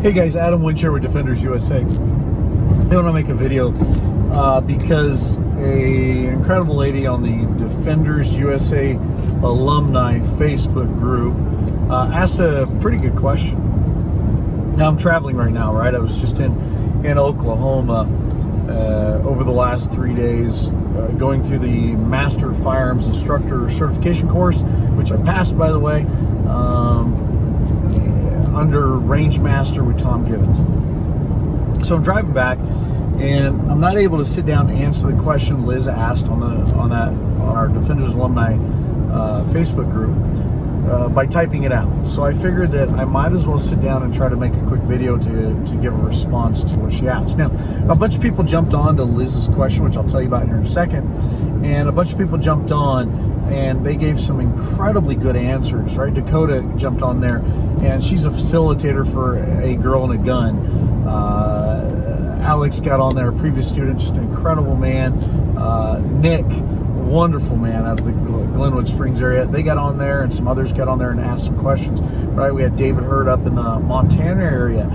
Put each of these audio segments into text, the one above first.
Hey guys, Adam Winch here with Defenders USA. I want to make a video because an incredible lady on the Defenders USA Alumni Facebook group asked a pretty good question. Now I'm traveling right now, right? I was just in Oklahoma over the last 3 days going through the Master Firearms Instructor Certification course, which I passed, by the way, under Range Master with Tom Gibbons. So I'm driving back, and I'm not able to sit down and answer the question Liz asked on our Defenders Alumni Facebook group by typing it out. So I figured that I might as well sit down and try to make a quick video to give a response to what she asked. Now, a bunch of people jumped on to Liz's question, which I'll tell you about here in a second, and a bunch of people jumped on and they gave some incredibly good answers, right? Dakota jumped on there, and she's a facilitator for A Girl and a Gun. Alex got on there, a previous student, just an incredible man. Nick, wonderful man out of the Glenwood Springs area. They got on there, and some others got on there and asked some questions, right? We had David Hurd up in the Montana area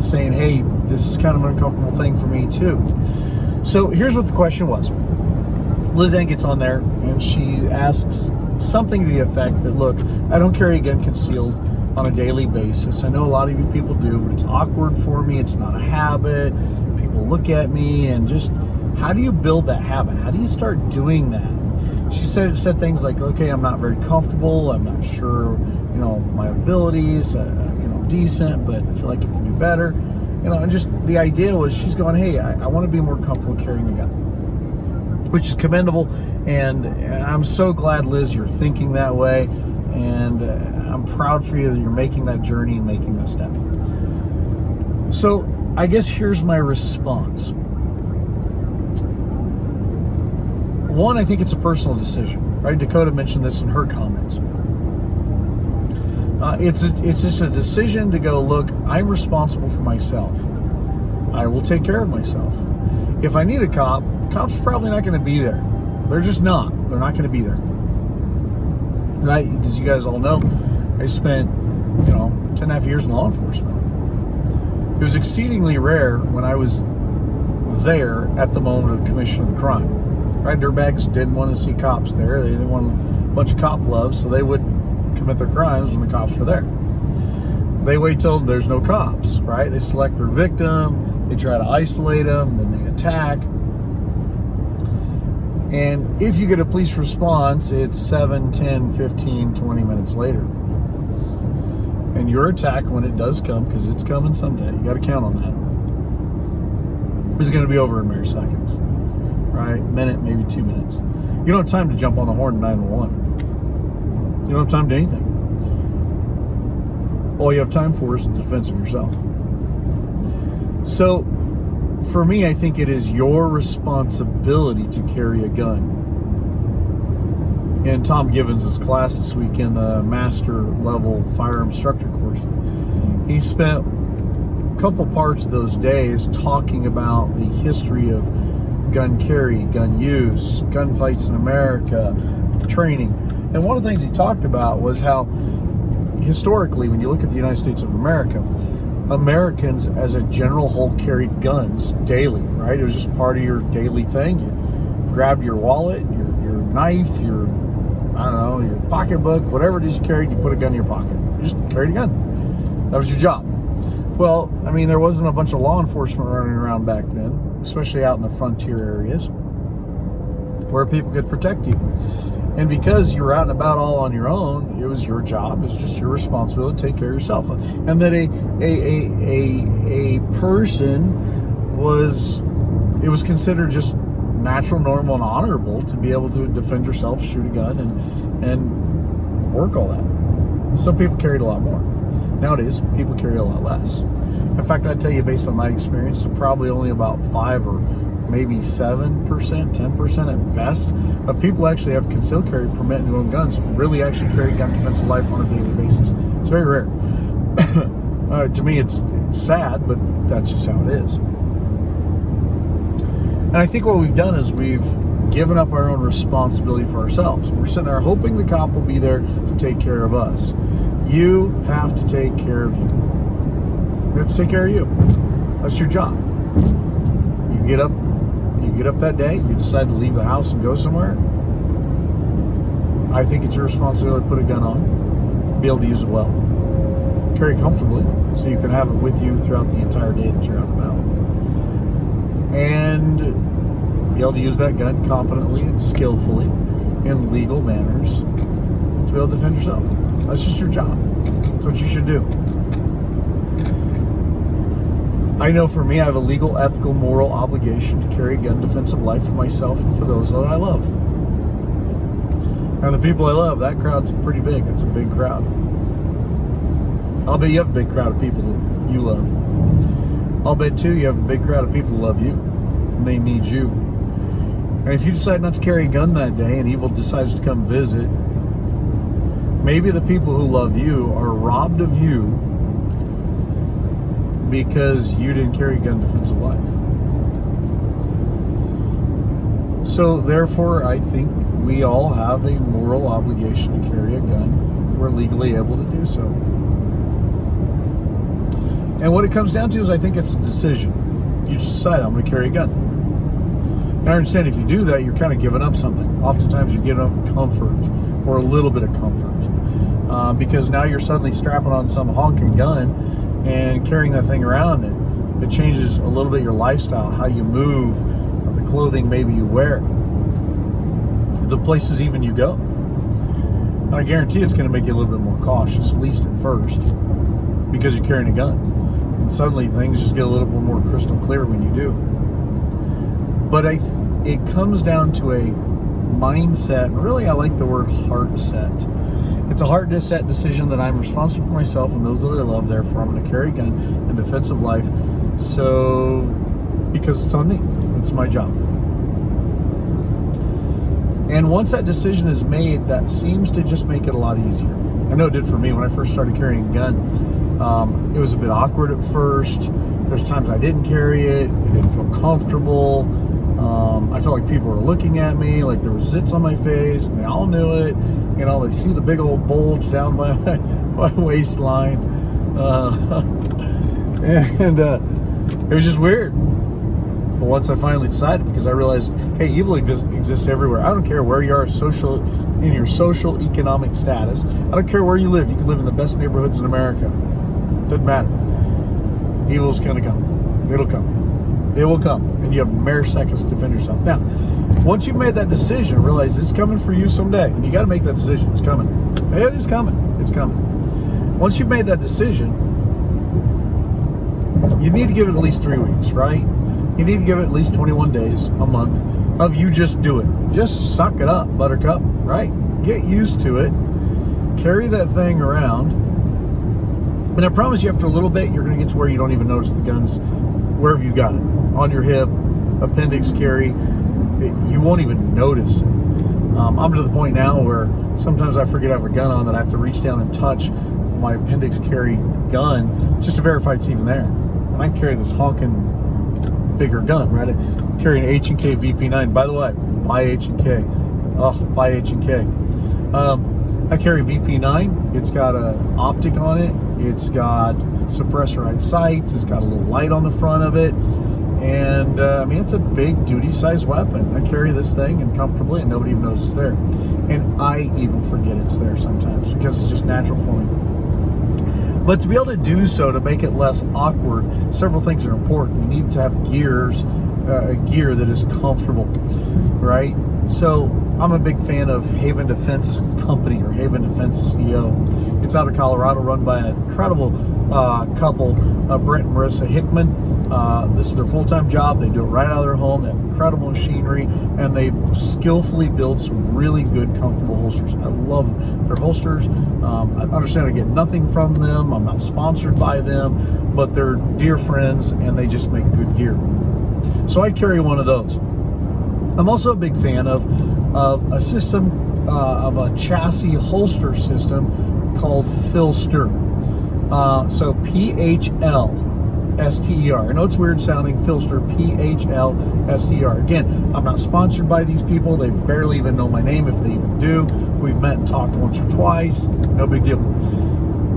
saying, hey, this is kind of an uncomfortable thing for me too. So here's what the question was. Liz Ann gets on there and she asks something to the effect that, look, I don't carry a gun concealed on a daily basis. I know a lot of you people do, but it's awkward for me. It's not a habit. People look at me, and just how do you build that habit? How do you start doing that? She said things like, okay, I'm not very comfortable. I'm not sure, my abilities, decent, but I feel like I can do better. And just the idea was she's going, hey, I want to be more comfortable carrying a gun, which is commendable, and I'm so glad, Liz, you're thinking that way, and I'm proud for you that you're making that journey and making that step. So I guess here's my response. One, I think it's a personal decision, right? Dakota mentioned this in her comments. It's just a decision to go, look, I'm responsible for myself. I will take care of myself. If I need a cop, cops probably not going to be there. They're just not. They're not going to be there. Right? Because you guys all know, I spent, 10.5 years in law enforcement. It was exceedingly rare when I was there at the moment of the commission of the crime. Right? Dirtbags didn't want to see cops there. They didn't want a bunch of cop love, so they wouldn't commit their crimes when the cops were there. They wait till there's no cops, right? They select their victim, they try to isolate them, then they attack. And if you get a police response, it's 7, 10, 15, 20 minutes later. And your attack, when it does come, because it's coming someday, you got to count on that, is going to be over in mere seconds, right? Minute, maybe 2 minutes. You don't have time to jump on the horn 911. You don't have time to do anything. All you have time for is the defense of yourself. So, for me, I think it is your responsibility to carry a gun. In Tom Gibbons' class this week in the Master Level Fire Instructor course, he spent a couple parts of those days talking about the history of gun carry, gun use, gunfights in America, training. And one of the things he talked about was how historically, when you look at the United States of America, Americans as a general whole carried guns daily, right? It was just part of your daily thing. You grabbed your wallet, your knife, your pocketbook, whatever it is you carried, you put a gun in your pocket. You just carried a gun. That was your job. Well, there wasn't a bunch of law enforcement running around back then, especially out in the frontier areas where people could protect you. And because you were out and about all on your own, it was your job. It was just your responsibility to take care of yourself. And that a person it was considered just natural, normal, and honorable to be able to defend yourself, shoot a gun, and work all that. Some people carried a lot more. Nowadays, people carry a lot less. In fact, I'd tell you, based on my experience, probably only about 5 or maybe 7%, 10% at best of people actually have concealed carry permit and own guns, really actually carry gun defense of life on a daily basis. It's very rare. To me, it's sad, but that's just how it is. And I think what we've done is we've given up our own responsibility for ourselves. We're sitting there hoping the cop will be there to take care of us. You have to take care of you. You have to take care of you. That's your job. You get up that day, you decide to leave the house and go somewhere. I think it's your responsibility to put a gun on, be able to use it well, carry it comfortably, so you can have it with you throughout the entire day that you're out and about, and be able to use that gun competently and skillfully in legal manners to be able to defend yourself. That's just your job. That's what you should do. I know for me, I have a legal, ethical, moral obligation to carry a gun, defense of life for myself and for those that I love. And the people I love, that crowd's pretty big. It's a big crowd. I'll bet you have a big crowd of people that you love. I'll bet too you have a big crowd of people who love you, and they need you. And if you decide not to carry a gun that day and evil decides to come visit, maybe the people who love you are robbed of you because you didn't carry a gun, defense of life. So therefore, I think we all have a moral obligation to carry a gun. We're legally able to do so. And what it comes down to is, I think it's a decision. You just decide, I'm going to carry a gun. And I understand if you do that, you're kind of giving up something. Oftentimes you give up comfort, or a little bit of comfort, because now you're suddenly strapping on some honking gun and carrying that thing around. It changes a little bit your lifestyle, how you move, the clothing maybe you wear, the places even you go. And I guarantee it's going to make you a little bit more cautious, at least at first, because you're carrying a gun. And suddenly things just get a little bit more crystal clear when you do. But it comes down to a mindset, and really I like the word heart set. It's a heart set decision that I'm responsible for myself and those that I love, therefore I'm going to carry a gun in defense of life. So, because it's on me, it's my job. And once that decision is made, that seems to just make it a lot easier. I know it did for me when I first started carrying a gun. It was a bit awkward at first. There's times I didn't carry it. It didn't feel comfortable. I felt like people were looking at me, like there was zits on my face, and they all knew it. You know, they see the big old bulge down my waistline. And it was just weird. But once I finally decided, because I realized, hey, evil exists everywhere. I don't care where you are in your social economic status. I don't care where you live. You can live in the best neighborhoods in America. Doesn't matter. Evil's gonna come. It'll come. It will come. And you have mere seconds to defend yourself. Now, once you've made that decision, realize it's coming for you someday. And you got to make that decision. It's coming. It is coming. It's coming. Once you've made that decision, you need to give it at least 3 weeks, right? You need to give it at least 21 days, a month, of you just do it. Just suck it up, buttercup, right? Get used to it. Carry that thing around. And I promise you, after a little bit, you're going to get to where you don't even notice the guns wherever you got it. On your hip, appendix carry, you won't even notice it. I'm to the point now where sometimes I forget I have a gun on that I have to reach down and touch my appendix carry gun just to verify it's even there. And I carry this honking bigger gun, right? I carry an H&K VP9. By the way, buy H&K. Oh, buy H&K. I carry VP9. It's got an optic on it. It's got suppressorized sights. It's got a little light on the front of it. And I mean, it's a big duty size weapon. I carry this thing and comfortably, and nobody even knows it's there. And I even forget it's there sometimes because it's just natural for me. But to be able to do so, to make it less awkward, several things are important. You need to have gear that is comfortable, right? So I'm a big fan of Haven Defense Company, or Haven Defense CO. It's out of Colorado, run by an incredible couple, Brent and Marissa Hickman. This is their full-time job. They do it right out of their home. They have incredible machinery, and they skillfully build some really good, comfortable holsters. I love their holsters. I understand I get nothing from them. I'm not sponsored by them, but they're dear friends, and they just make good gear. So I carry one of those. I'm also a big fan of a system, of a chassis holster system called Philster. So PHLSTER. I know it's weird sounding, Philster, PHLSTER. Again, I'm not sponsored by these people. They barely even know my name, if they even do. We've met and talked once or twice. No big deal.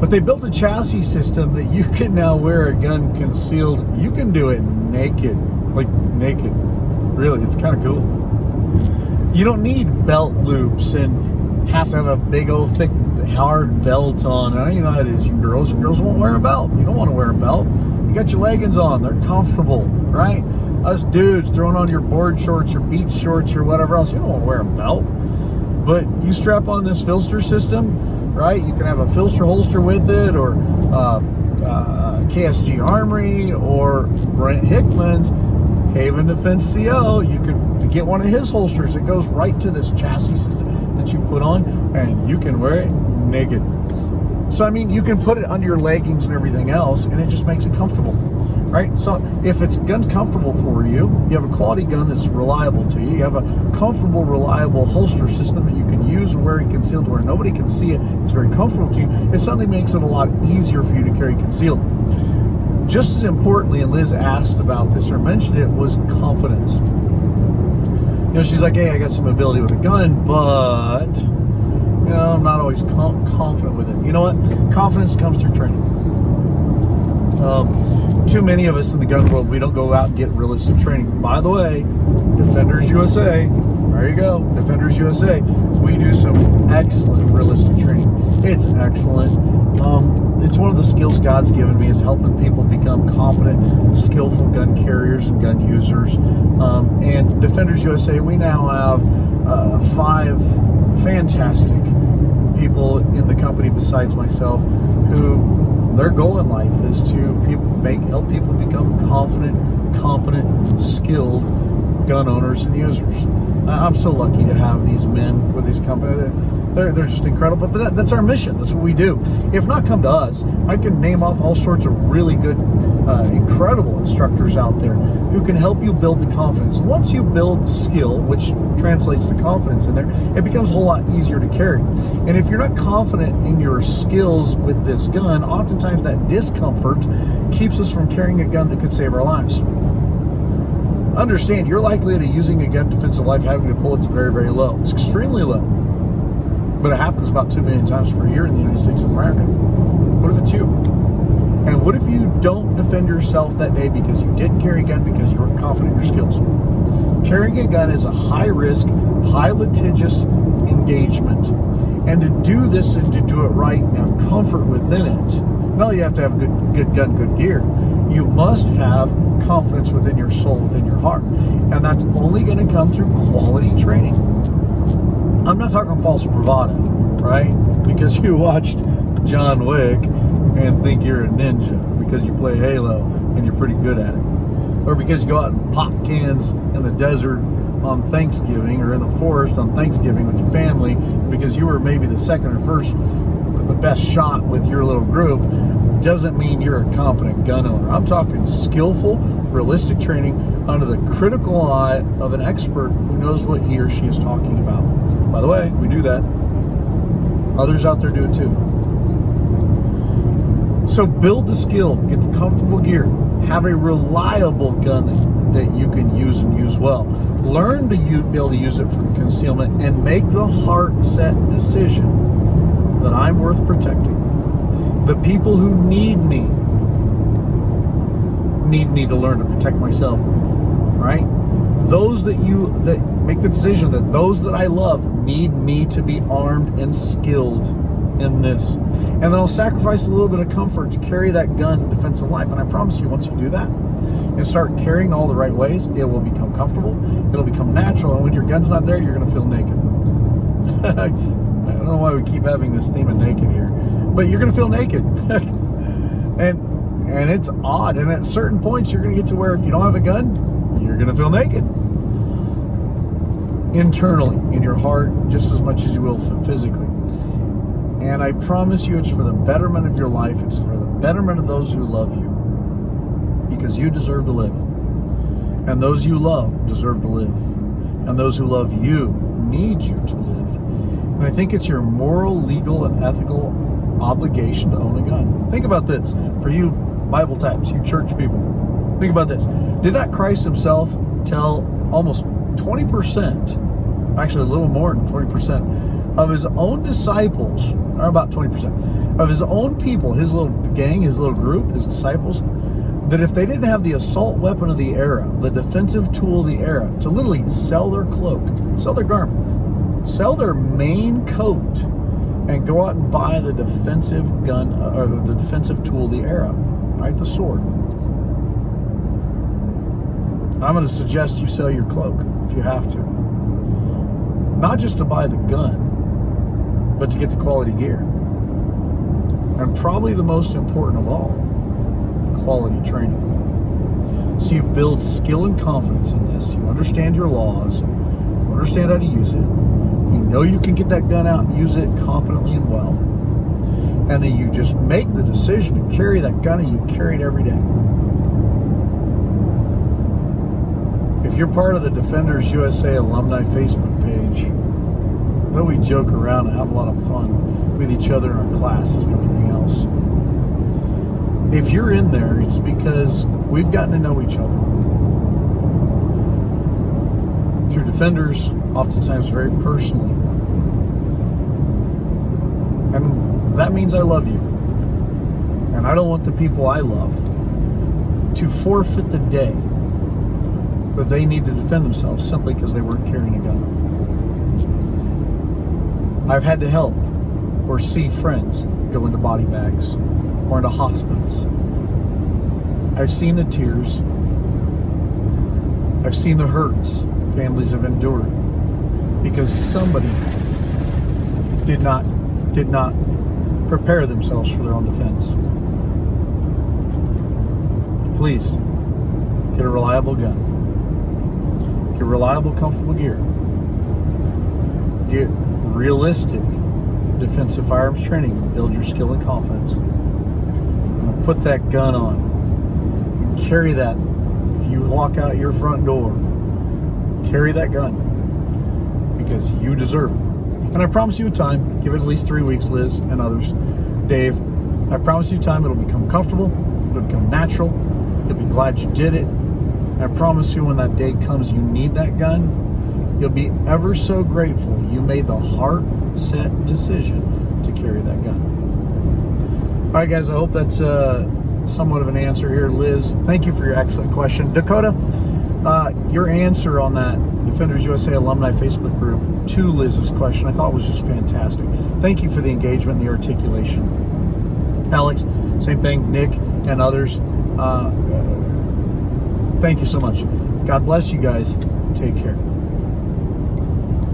But they built a chassis system that you can now wear a gun concealed. You can do it naked, like naked. Really, it's kind of cool. You don't need belt loops and have to have a big old thick hard belt on. I know you know how it is, you girls. Girls won't wear a belt. You don't want to wear a belt. You got your leggings on. They're comfortable, right? Us dudes throwing on your board shorts or beach shorts or whatever else, you don't want to wear a belt. But you strap on this filster system, right? You can have a filster holster with it, or KSG Armory, or Brent Hickman's Haven Defense CO. You can get one of his holsters that goes right to this chassis system that you put on, and you can wear it naked. So, I mean, you can put it under your leggings and everything else, and it just makes it comfortable, right? So if it's gun's comfortable for you, you have a quality gun that's reliable to you, you have a comfortable, reliable holster system that you can use and wear it concealed where nobody can see it, it's very comfortable to you, it suddenly makes it a lot easier for you to carry concealed. Just as importantly, and Liz asked about this or mentioned it, was confidence. You know, she's like, hey, I got some ability with a gun, but you know, I'm not always confident with it. You know what? Confidence comes through training. Too many of us in the gun world, we don't go out and get realistic training. By the way, Defenders USA, there you go, Defenders USA, we do some excellent realistic training. It's excellent. It's one of the skills God's given me, is helping people become competent, skillful gun carriers and gun users. And Defenders USA, we now have 5 fantastic people in the company besides myself who their goal in life is to help people become confident, competent, skilled gun owners and users. I'm so lucky to have these men with these companies. They're just incredible. But that's our mission. That's what we do. If not, come to us. I can name off all sorts of really good, incredible instructors out there who can help you build the confidence. And once you build skill, which translates to confidence in there, it becomes a whole lot easier to carry. And if you're not confident in your skills with this gun, oftentimes that discomfort keeps us from carrying a gun that could save our lives. Understand, your likelihood of using a gun in defense of life having a bullet's very, very low. It's extremely low. But it happens about 2 million times per year in the United States of America. What if it's you? And what if you don't defend yourself that day because you didn't carry a gun because you weren't confident in your skills? Carrying a gun is a high-risk, high litigious engagement. And to do this and to do it right and have comfort within it, not only you have to have good gun, good gear, you must have confidence within your soul, within your heart. And that's only going to come through quality training. I'm not talking false bravado, right? Because you watched John Wick and think you're a ninja, because you play Halo and you're pretty good at it. Or because you go out and pop cans in the desert on Thanksgiving, or in the forest on Thanksgiving with your family, because you were maybe the second or first, the best shot with your little group, doesn't mean you're a competent gun owner. I'm talking skillful, realistic training under the critical eye of an expert who knows what he or she is talking about. By the way, we do that. Others out there do it too. So build the skill, get the comfortable gear, have a reliable gun that you can use and use well. Learn to be able to use it for concealment, and make the heart-set decision that I'm worth protecting. The people who need me to learn to protect myself, right? Those that make the decision that those that I love need me to be armed and skilled in this. And then I'll sacrifice a little bit of comfort to carry that gun in defense of life. And I promise you, once you do that and start carrying all the right ways, it will become comfortable, it'll become natural, and when your gun's not there, you're going to feel naked. I don't know why we keep having this theme of naked here, but you're going to feel naked. and it's odd, and at certain points you're going to get to where if you don't have a gun, you're going to feel naked. Internally, in your heart, just as much as you will physically. And I promise you, it's for the betterment of your life. It's for the betterment of those who love you. Because you deserve to live. And those you love deserve to live. And those who love you need you to live. And I think it's your moral, legal, and ethical obligation to own a gun. Think about this. For you Bible types, you church people, think about this. Did not Christ himself tell almost 20%, actually a little more than 20%, of his own disciples, or about 20%, of his own people, his little gang, his little group, his disciples, that if they didn't have the assault weapon of the era, the defensive tool of the era, to literally sell their cloak, sell their garment, sell their main coat, and go out and buy the defensive gun, or the defensive tool of the era, right? The sword. I'm going to suggest you sell your cloak if you have to. Not just to buy the gun, but to get the quality gear. And probably the most important of all, quality training. So you build skill and confidence in this. You understand your laws. You understand how to use it. You know you can get that gun out and use it competently and well. And then you just make the decision to carry that gun, and you carry it every day. If you're part of the Defenders USA Alumni Facebook page, though we joke around and have a lot of fun with each other in our classes and everything else, if you're in there, it's because we've gotten to know each other. Through Defenders, oftentimes very personally. And that means I love you. And I don't want the people I love to forfeit the day that they need to defend themselves simply because they weren't carrying a gun. I've had to help or see friends go into body bags or into hospitals. I've seen the tears. I've seen the hurts families have endured because somebody did not prepare themselves for their own defense. Please, get a reliable gun. Get reliable, comfortable gear. Get realistic defensive firearms training and build your skill and confidence. And put that gun on and carry that. If you walk out your front door, carry that gun because you deserve it. And I promise you a time. Give it at least 3 weeks, Liz and others. Dave, I promise you time. It'll become comfortable. It'll become natural. You'll be glad you did it. And I promise you when that day comes you need that gun, you'll be ever so grateful you made the heart-set decision to carry that gun. All right, guys, I hope that's somewhat of an answer here. Liz, thank you for your excellent question. Dakota, your answer on that Defenders USA Alumni Facebook group to Liz's question I thought was just fantastic. Thank you for the engagement and the articulation. Alex, same thing. Nick and others, thank you so much. God bless you guys. Take care.